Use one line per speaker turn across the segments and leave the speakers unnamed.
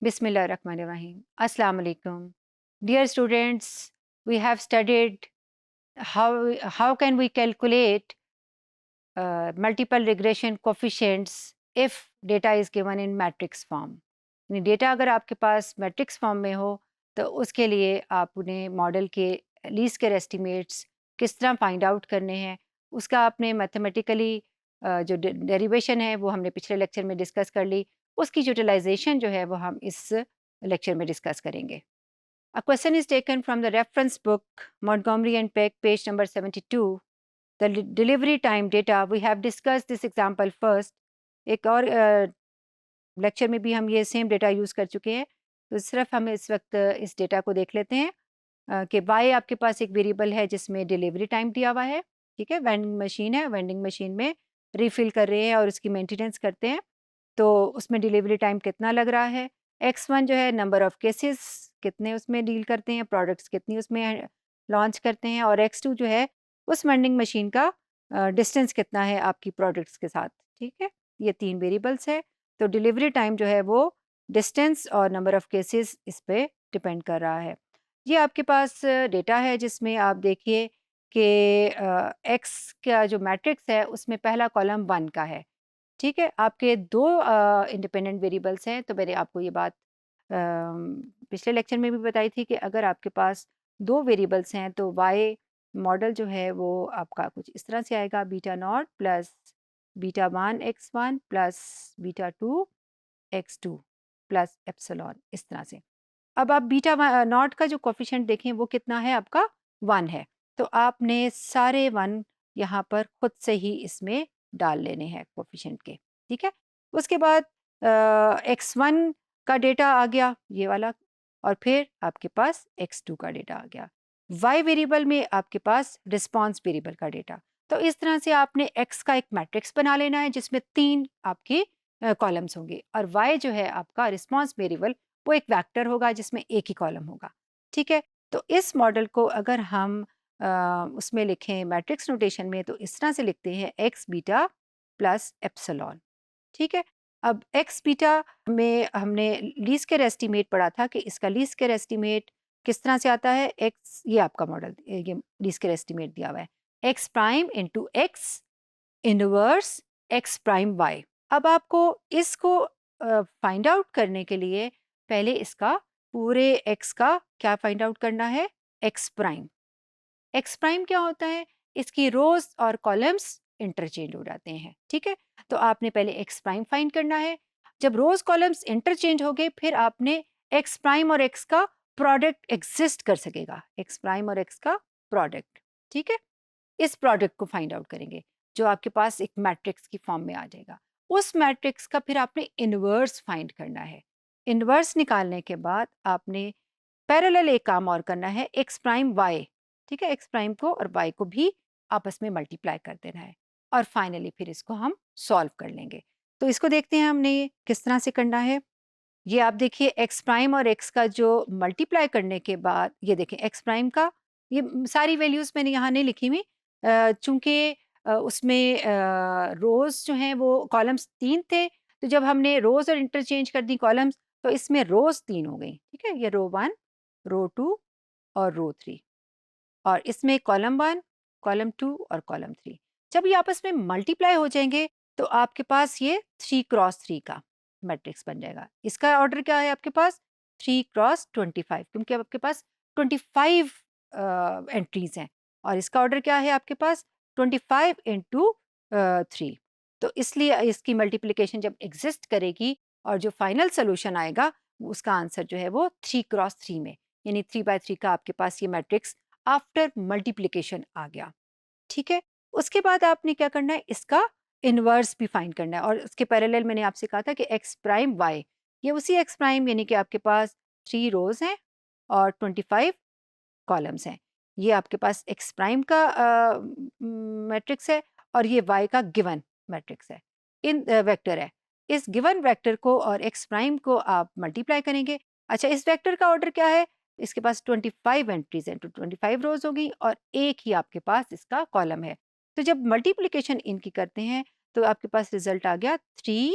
Bismillahirrahmanirrahim. Assalamu alaikum. Dear students, we have studied how can we calculate multiple regression coefficients if data is given in matrix form. यानी data अगर आपके पास matrix form में हो तो उसके लिए आप उन्हें मॉडल के लीस्ट स्क्वायर एस्टिमेट्स किस तरह फाइंड आउट करने हैं, उसका आपने मैथमेटिकली जो डेरिवेशन है वो हमने पिछले लेक्चर में डिस्कस कर ली, उसकी यूटिलाइजेशन जो है वो हम इस लेक्चर में डिस्कस करेंगे. A question is taken from the reference book Montgomery and Peck, page number 72. The delivery time data, we have discussed this example first. एक और लेक्चर में भी हम ये सेम डेटा यूज़ कर चुके हैं, तो सिर्फ हम इस वक्त इस डेटा को देख लेते हैं कि वाई आपके पास एक वेरिएबल है जिसमें डिलीवरी टाइम दिया हुआ है. ठीक है, वेंडिंग मशीन है, वेंडिंग मशीन में रिफ़िल कर रहे हैं और उसकी मेंटेनेंस करते हैं, तो उसमें डिलीवरी टाइम कितना लग रहा है. x1 जो है नंबर ऑफ़ केसेस कितने उसमें डील करते हैं, प्रोडक्ट्स कितनी उसमें लॉन्च करते हैं, और x2 जो है उस वेंडिंग मशीन का डिस्टेंस कितना है आपकी प्रोडक्ट्स के साथ. ठीक है, ये 3 वेरिएबल्स है, तो डिलीवरी टाइम जो है वो डिस्टेंस और नंबर ऑफ़ केसेस इस पे डिपेंड कर रहा है. ये आपके पास डेटा है जिसमें आप देखिए कि एक्स का जो मैट्रिक्स है उसमें पहला कॉलम 1 का है. ठीक है, आपके 2 इंडिपेंडेंट वेरिएबल्स हैं, तो मैंने आपको ये बात पिछले लेक्चर में भी बताई थी कि अगर आपके पास 2 वेरिएबल्स हैं तो वाई मॉडल जो है वो आपका कुछ इस तरह से आएगा, beta not plus beta 1 x1 plus beta 2 x2 plus epsilon, इस तरह से. अब आप बीटा नॉट का जो कोफिशिएंट देखें वो कितना है आपका 1 है, तो आपने सारे 1 यहाँ पर खुद से ही इसमें डाल लेने हैं कोफिशिएंट के. ठीक है, उसके बाद x1 का डेटा आ गया ये वाला, और फिर आपके पास x2 का डेटा आ गया. y वेरिएबल में आपके पास रिस्पांस वेरिएबल का डेटा. तो इस तरह से आपने x का एक मैट्रिक्स बना लेना है जिसमें 3 आपकी कॉलम्स होंगे, और y जो है आपका रिस्पांस वेरिएबल वो एक वेक्टर होगा जिसमें एक ही कॉलम होगा. ठीक है, तो इस मॉडल को अगर हम उसमें लिखें मैट्रिक्स नोटेशन में तो इस तरह से लिखते हैं एक्स बीटा प्लस एप्सिलॉन. ठीक है, अब एक्स बीटा में हमने लीस्ट स्क्वायर एस्टीमेट पढ़ा था कि इसका लीस्ट स्क्वायर एस्टीमेट किस तरह से आता है. एक्स, ये आपका मॉडल, ये लीस्ट स्क्वायर एस्टीमेट दिया हुआ है, x prime into x inverse x prime y. अब आपको इसको फाइंड आउट करने के लिए पहले इसका पूरे एक्स का क्या फाइंड आउट करना है, एक्स प्राइम. एक्स प्राइम क्या होता है, इसकी रोज और कॉलम्स इंटरचेंज हो जाते हैं. ठीक है, तो आपने पहले एक्स प्राइम फाइंड करना है. जब रोज कॉलम्स इंटरचेंज हो गए फिर आपने एक्स प्राइम और एक्स का प्रोडक्ट एग्जिस्ट कर सकेगा, एक्स प्राइम और एक्स का प्रोडक्ट. ठीक है, इस प्रोडक्ट को फाइंड आउट करेंगे जो आपके पास एक मैट्रिक्स की फॉर्म में आ जाएगा. उस मैट्रिक्स का फिर आपने इनवर्स फाइंड करना है. इनवर्स निकालने के बाद आपने पैरेलल एक काम और करना है, एक्स प्राइम वाई. ठीक है, एक्स प्राइम को और वाई को भी आपस में मल्टीप्लाई कर देना है, और फाइनली फिर इसको हम सॉल्व कर लेंगे. तो इसको देखते हैं हमने ये किस तरह से करना है. ये आप देखिए एक्स प्राइम और एक्स का जो मल्टीप्लाई करने के बाद, ये देखें एक्स प्राइम का, ये सारी वैल्यूज़ मैंने यहाँ नहीं लिखी हुई चूँकि उसमें रोज़ जो हैं वो कॉलम्स 3 थे, तो जब हमने रोज़ और इंटरचेंज कर दी कॉलम्स तो इसमें रोज़ 3 हो गई. ठीक है, ये रो 1, रो 2 और रो 3, और इसमें कॉलम 1, कॉलम 2 और कॉलम 3. जब ये आपस में मल्टीप्लाई हो जाएंगे तो आपके पास ये 3 क्रॉस 3 का मैट्रिक्स बन जाएगा. इसका ऑर्डर क्या है आपके पास, 3 क्रॉस 25, क्योंकि अब आपके पास 25 एंट्रीज हैं, और इसका ऑर्डर क्या है आपके पास 25 इंटू 3. तो इसलिए इसकी मल्टीप्लिकेशन जब एग्जिस्ट करेगी और जो फाइनल सोल्यूशन आएगा उसका आंसर जो है वो 3 क्रॉस 3 में, यानी 3/3 का आपके पास ये मैट्रिक्स आफ्टर मल्टीप्लिकेशन आ गया. ठीक है, उसके बाद आपने क्या करना है, इसका इनवर्स भी फाइंड करना है, और उसके पैरेलल मैंने आपसे कहा था कि एक्स प्राइम वाई, ये उसी एक्स प्राइम यानी कि आपके पास 3 रोज हैं और 25 कॉलम्स हैं. ये आपके पास एक्स प्राइम का मैट्रिक्स है और ये वाई का गिवन मैट्रिक्स है, इन वेक्टर है. इस गिवन वेक्टर को और एक्स प्राइम को आप मल्टीप्लाई करेंगे. अच्छा, इस वेक्टर का ऑर्डर क्या है, इसके पास 25 एंट्रीज हैं तो 25 रोज होगी और एक ही आपके पास इसका कॉलम है. तो जब मल्टीप्लिकेशन इनकी करते हैं तो आपके पास रिजल्ट आ गया 3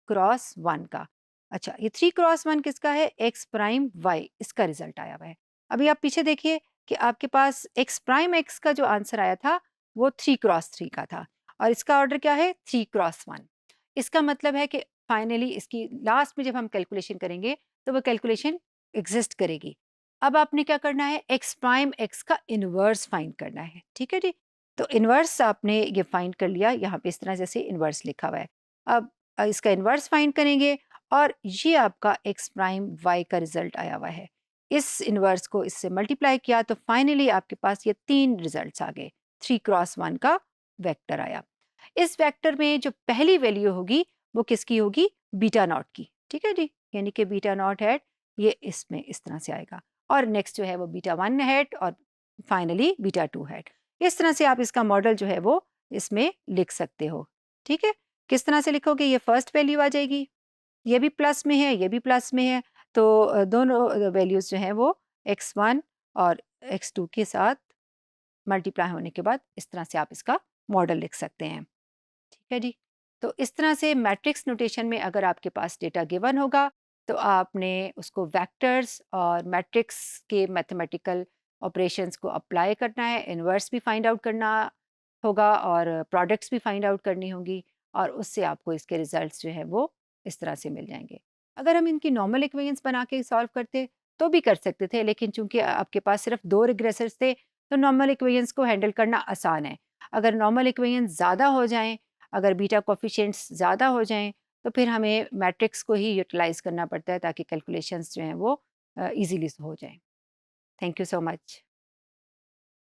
क्रॉस 1 का. अच्छा, ये 3x1 किसका है? x प्राइम y, इसका रिजल्ट आया हुआ है। अभी आप पीछे देखिए कि आपके पास x प्राइम x का जो आंसर आया था वो 3x3 का था और इसका ऑर्डर क्या है? 3x1। इसका मतलब है कि फाइनली इसकी लास्ट में जब हम कैलकुलेशन करेंगे तो वो कैलकुलेशन एग्जिस्ट करेगी। अब आपने क्या करना है? x प्राइम x का इनवर्स फाइंड करना है, ठीक है जी? तो इनवर्स आपने ये फाइंड कर लिया, यहाँ पे इस तरह जैसे इनवर्स लिखा हुआ है। अब इसका इनवर्स फाइंड करेंगे और ये आपका x प्राइम y का रिजल्ट आया हुआ है। इस इनवर्स को इससे मल्टीप्लाई किया तो फाइनली आपके पास ये 3 रिजल्ट्स आ गए। 3x1 का वेक्टर आया। इस वेक्टर में जो पहली वैल्यू होगी वो किसकी होगी? बीटा नॉट की, ठीक है जी? यानी कि बीटा नॉट हैट ये इसमें इस तरह से आएगा और नेक्स्ट जो है वो बीटा 1 हैट और फाइनली बीटा 2 हैट। इस तरह से आप इसका मॉडल जो है वो इसमें लिख सकते हो, ठीक है? किस तरह से लिखोगे? ये फर्स्ट वैल्यू आ जाएगी, ये भी प्लस में है, ये भी प्लस में है, तो दोनों वैल्यूज़ जो हैं वो x1 और x2 के साथ मल्टीप्लाई होने के बाद इस तरह से आप इसका मॉडल लिख सकते हैं, ठीक है जी? तो इस तरह से मैट्रिक्स नोटेशन में अगर आपके पास डेटा गिवन होगा, तो आपने उसको वेक्टर्स और मैट्रिक्स के मैथमेटिकल ऑपरेशंस को अप्लाई करना है, इन्वर्स भी फाइंड आउट करना होगा और प्रोडक्ट्स भी फाइंड आउट करनी होंगी और उससे आपको इसके रिजल्ट्स जो है वो इस तरह से मिल जाएंगे। अगर हम इनकी नॉर्मल इक्वेशंस बना के सॉल्व करते तो भी कर सकते थे, लेकिन चूंकि आपके पास सिर्फ 2 रिग्रेसर्स थे तो नॉर्मल इक्वेशंस को हैंडल करना आसान है। अगर नॉर्मल इक्वेशंस ज़्यादा हो जाएं, अगर बीटा कोफिशिएंट्स ज़्यादा हो जाएं, तो फिर हमें मैट्रिक्स को ही यूटिलाइज़ करना पड़ता है ताकि कैलकुलेशंस जो हैं वो ईज़िली हो जाएं। Thank you so much.